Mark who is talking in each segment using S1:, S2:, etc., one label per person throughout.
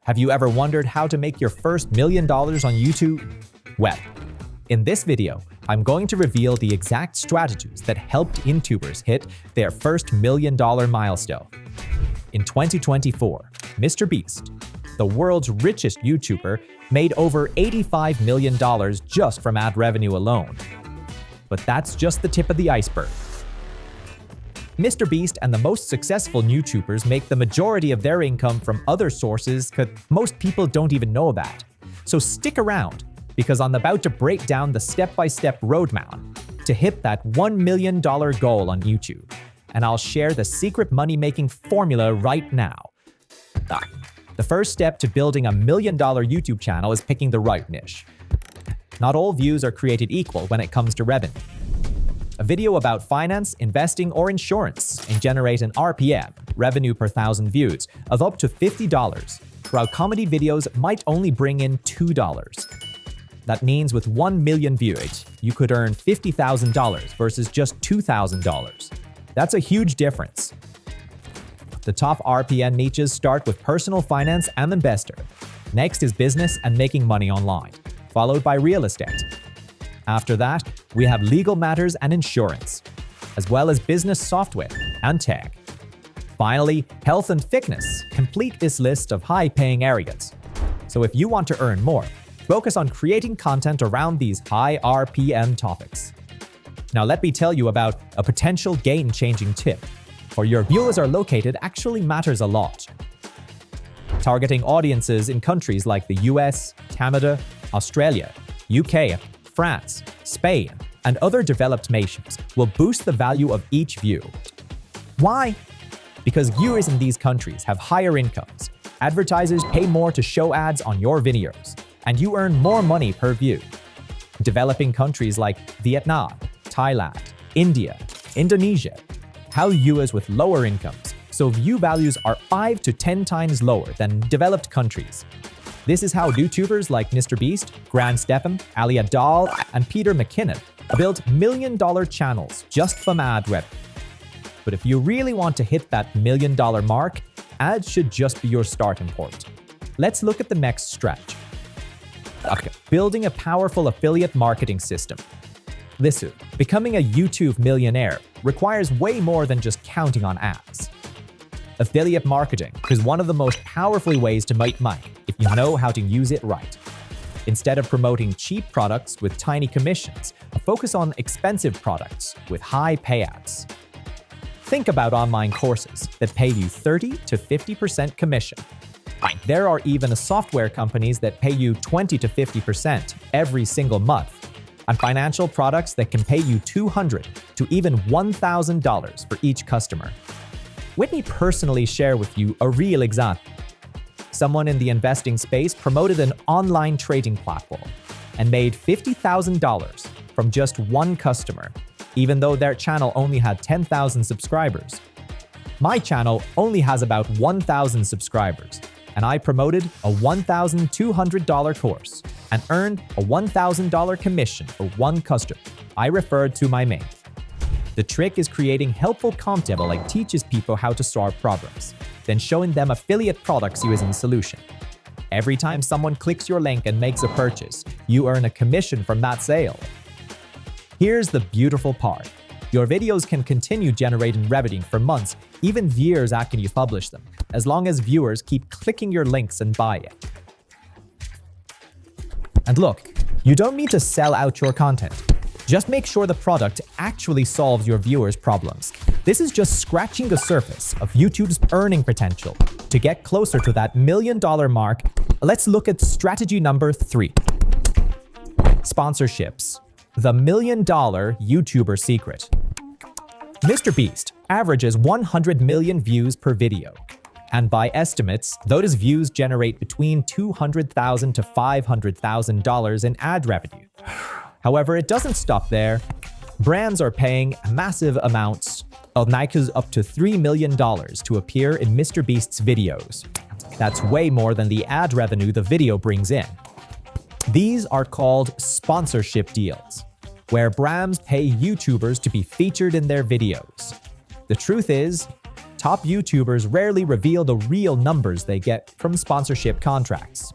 S1: Have you ever wondered how to make your first $1 million on YouTube? Well, in this video, I'm going to reveal the exact strategies that helped YouTubers hit their first $1 million milestone. In 2024, MrBeast, the world's richest YouTuber, made over $85 million just from ad revenue alone. But that's just the tip of the iceberg. MrBeast and the most successful YouTubers make the majority of their income from other sources that most people don't even know about. So stick around, because I'm about to break down the step-by-step roadmap to hit that $1 million goal on YouTube. And I'll share the secret money-making formula right now. The first step to building a $1 million YouTube channel is picking the right niche. Not all views are created equal when it comes to revenue. A video about finance, investing, or insurance can generate an RPM, revenue per thousand views, of up to $50, while comedy videos might only bring in $2. That means with 1 million views, you could earn $50,000 versus just $2,000. That's a huge difference. The top RPM niches start with personal finance and investor. Next is business and making money online, followed by real estate. After that, we have legal matters and insurance, as well as business software and tech. Finally, health and fitness complete this list of high-paying areas. So if you want to earn more, focus on creating content around these high RPM topics. Now let me tell you about a potential game-changing tip. Where your viewers are located actually matters a lot. Targeting audiences in countries like the US, Canada, Australia, UK, France, Spain, and other developed nations will boost the value of each view. Why? Because viewers in these countries have higher incomes, advertisers pay more to show ads on your videos, and you earn more money per view. Developing countries like Vietnam, Thailand, India, Indonesia have viewers with lower incomes, so view values are 5 to 10 times lower than developed countries. This is how YouTubers like MrBeast, Grant Stephan, Ali Adal, and Peter McKinnon built $1 million channels just from ad revenue. But if you really want to hit that $1 million mark, ads should just be your starting point. Let's look at the next strategy. Okay, building a powerful affiliate marketing system. Listen, becoming a YouTube millionaire requires way more than just counting on ads. Affiliate marketing is one of the most powerful ways to make money if you know how to use it right. Instead of promoting cheap products with tiny commissions, focus on expensive products with high payouts. Think about online courses that pay you 30 to 50% commission. There are even software companies that pay you 20 to 50% every single month, and financial products that can pay you $200 to even $1,000 for each customer. Let me personally share with you a real example. Someone in the investing space promoted an online trading platform and made $50,000 from just one customer, even though their channel only had 10,000 subscribers. My channel only has about 1,000 subscribers, and I promoted a $1,200 course and earned a $1,000 commission for one customer. I referred to my main. The trick is creating helpful content that teaches people how to solve problems, then showing them affiliate products using the solution. Every time someone clicks your link and makes a purchase, you earn a commission from that sale. Here's the beautiful part. Your videos can continue generating revenue for months, even years after you publish them, as long as viewers keep clicking your links and buy it. And look, you don't need to sell out your content. Just make sure the product actually solves your viewers' problems. This is just scratching the surface of YouTube's earning potential. To get closer to that $1 million mark, let's look at strategy number 3. Sponsorships. The $1 million YouTuber secret. MrBeast averages 100 million views per video. And by estimates, those views generate between $200,000 to $500,000 in ad revenue. However, it doesn't stop there. Brands are paying massive amounts of Nike's up to $3 million to appear in MrBeast's videos. That's way more than the ad revenue the video brings in. These are called sponsorship deals, where brands pay YouTubers to be featured in their videos. The truth is, Top YouTubers rarely reveal the real numbers they get from sponsorship contracts.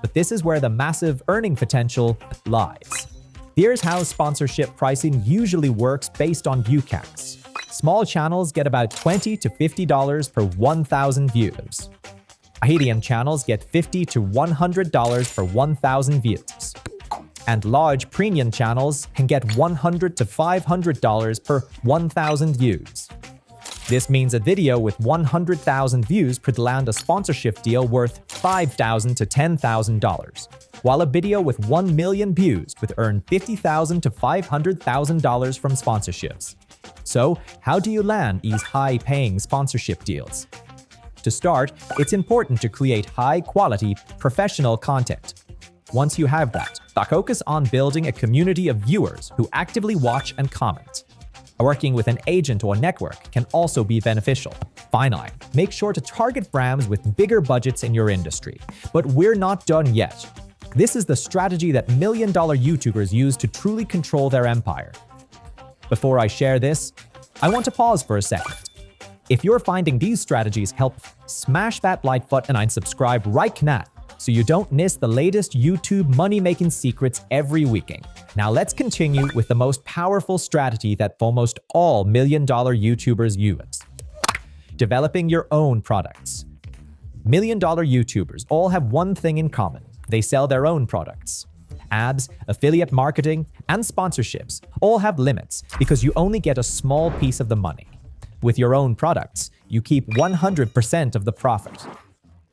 S1: But this is where the massive earning potential lies. Here's how sponsorship pricing usually works based on view counts. Small channels get about $20 to $50 per 1,000 views. Medium channels get $50 to $100 per 1,000 views. And large premium channels can get $100 to $500 per 1,000 views. This means a video with 100,000 views could land a sponsorship deal worth $5,000 to $10,000, while a video with 1 million views could earn $50,000 to $500,000 from sponsorships. So, how do you land these high-paying sponsorship deals? To start, it's important to create high-quality, professional content. Once you have that, focus on building a community of viewers who actively watch and comment. Working with an agent or network can also be beneficial. Finally, make sure to target brands with bigger budgets in your industry. But we're not done yet. This is the strategy that million-dollar YouTubers use to truly control their empire. Before I share this, I want to pause for a second. If you're finding these strategies helpful, smash that like button and subscribe right now so you don't miss the latest YouTube money-making secrets every weekend. Now let's continue with the most powerful strategy that almost all million-dollar YouTubers use. Developing your own products. Million-dollar YouTubers all have one thing in common. They sell their own products. Ads, affiliate marketing, and sponsorships all have limits because you only get a small piece of the money. With your own products, you keep 100% of the profit.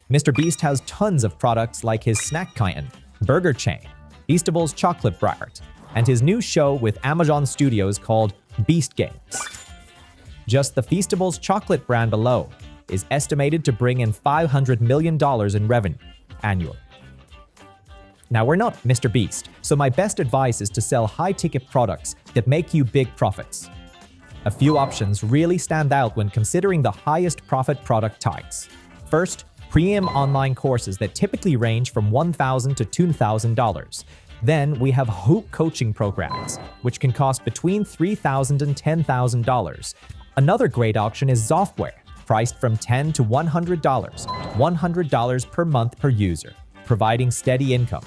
S1: MrBeast has tons of products like his snack kitten, burger chain, Feastables chocolate bar, and his new show with Amazon Studios called Beast Games. Just the Feastables chocolate brand alone is estimated to bring in $500 million in revenue annually. Now, we're not MrBeast, so my best advice is to sell high-ticket products that make you big profits. A few options really stand out when considering the highest profit product types. First, premium online courses that typically range from $1,000 to $2,000. Then we have hoop coaching programs, which can cost between $3,000 and $10,000. Another great option is software, priced from $10 to $100, $100 per month per user, providing steady income.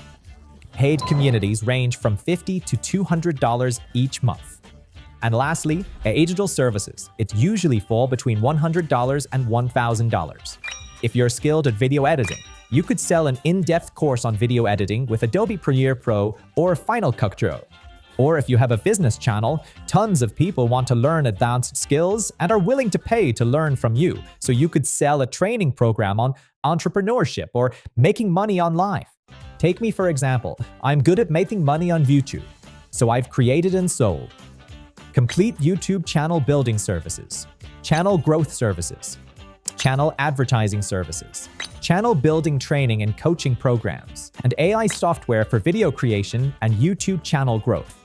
S1: Paid communities range from $50 to $200 each month. And lastly, digital services. It usually fall between $100 and $1,000. If you're skilled at video editing, you could sell an in-depth course on video editing with Adobe Premiere Pro or Final Cut Pro. Or if you have a business channel, tons of people want to learn advanced skills and are willing to pay to learn from you. So you could sell a training program on entrepreneurship or making money online. Take me for example. I'm good at making money on YouTube, so I've created and sold complete YouTube channel building services, channel growth services, channel advertising services, channel building training and coaching programs, and AI software for video creation and YouTube channel growth.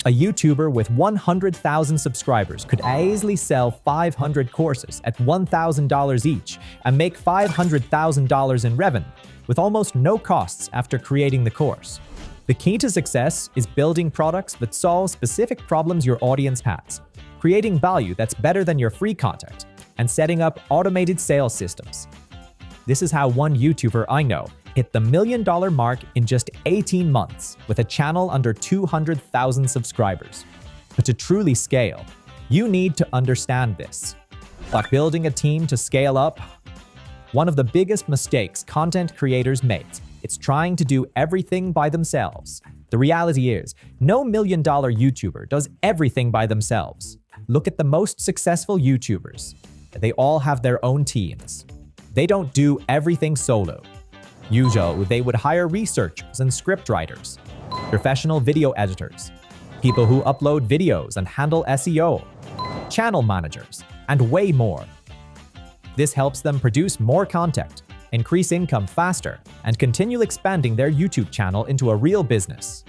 S1: A YouTuber with 100,000 subscribers could easily sell 500 courses at $1,000 each and make $500,000 in revenue with almost no costs after creating the course. The key to success is building products that solve specific problems your audience has, creating value that's better than your free content, and setting up automated sales systems. This is how one YouTuber I know hit the $1 million mark in just 18 months with a channel under 200,000 subscribers. But to truly scale, you need to understand this. Like building a team to scale up, one of the biggest mistakes content creators make is trying to do everything by themselves. The reality is, no $1 million YouTuber does everything by themselves. Look at the most successful YouTubers. They all have their own teams. They don't do everything solo. Usually, they would hire researchers and scriptwriters, professional video editors, people who upload videos and handle SEO, channel managers, and way more. This helps them produce more content, increase income faster, and continue expanding their YouTube channel into a real business.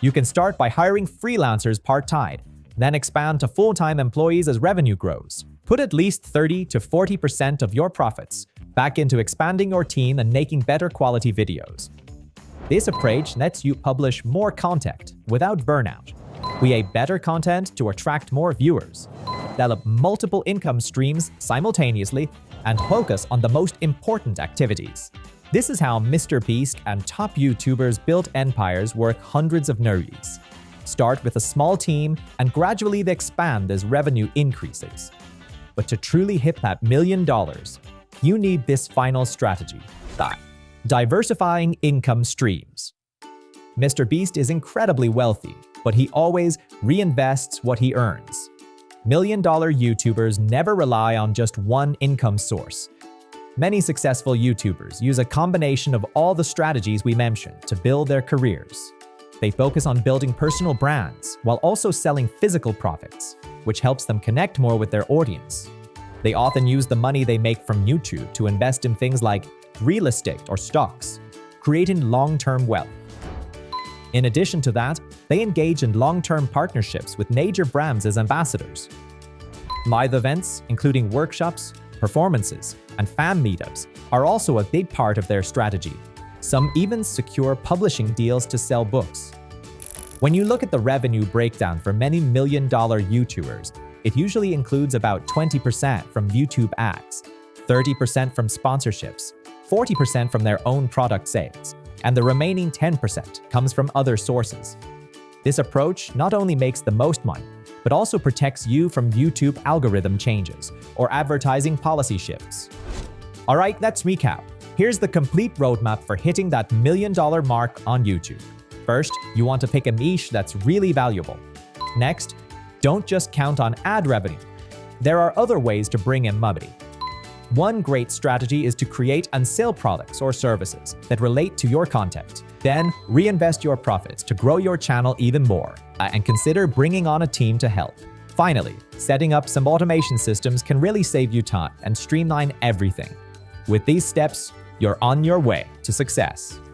S1: You can start by hiring freelancers part-time, then expand to full-time employees as revenue grows. Put at least 30 to 40% of your profits back into expanding your team and making better quality videos. This approach lets you publish more content without burnout, create better content to attract more viewers, develop multiple income streams simultaneously, and focus on the most important activities. This is how MrBeast and top YouTubers built empires worth hundreds of nerdies. Start with a small team and gradually they expand as revenue increases. But to truly hit that $1 million, you need this final strategy: diversifying income streams. MrBeast is incredibly wealthy, but he always reinvests what he earns. $1 million YouTubers never rely on just one income source. Many successful YouTubers use a combination of all the strategies we mentioned to build their careers. They focus on building personal brands while also selling physical products, which helps them connect more with their audience. They often use the money they make from YouTube to invest in things like real estate or stocks, creating long-term wealth. In addition to that, they engage in long-term partnerships with major brands as ambassadors. Live events, including workshops, performances, and fan meetups, are also a big part of their strategy. Some even secure publishing deals to sell books. When you look at the revenue breakdown for many million-dollar YouTubers, it usually includes about 20% from YouTube ads, 30% from sponsorships, 40% from their own product sales, and the remaining 10% comes from other sources. This approach not only makes the most money, but also protects you from YouTube algorithm changes or advertising policy shifts. Alright, let's recap. Here's the complete roadmap for hitting that $1 million mark on YouTube. First, you want to pick a niche that's really valuable. Next, don't just count on ad revenue. There are other ways to bring in money. One great strategy is to create and sell products or services that relate to your content. Then, reinvest your profits to grow your channel even more, and consider bringing on a team to help. Finally, setting up some automation systems can really save you time and streamline everything. With these steps, you're on your way to success.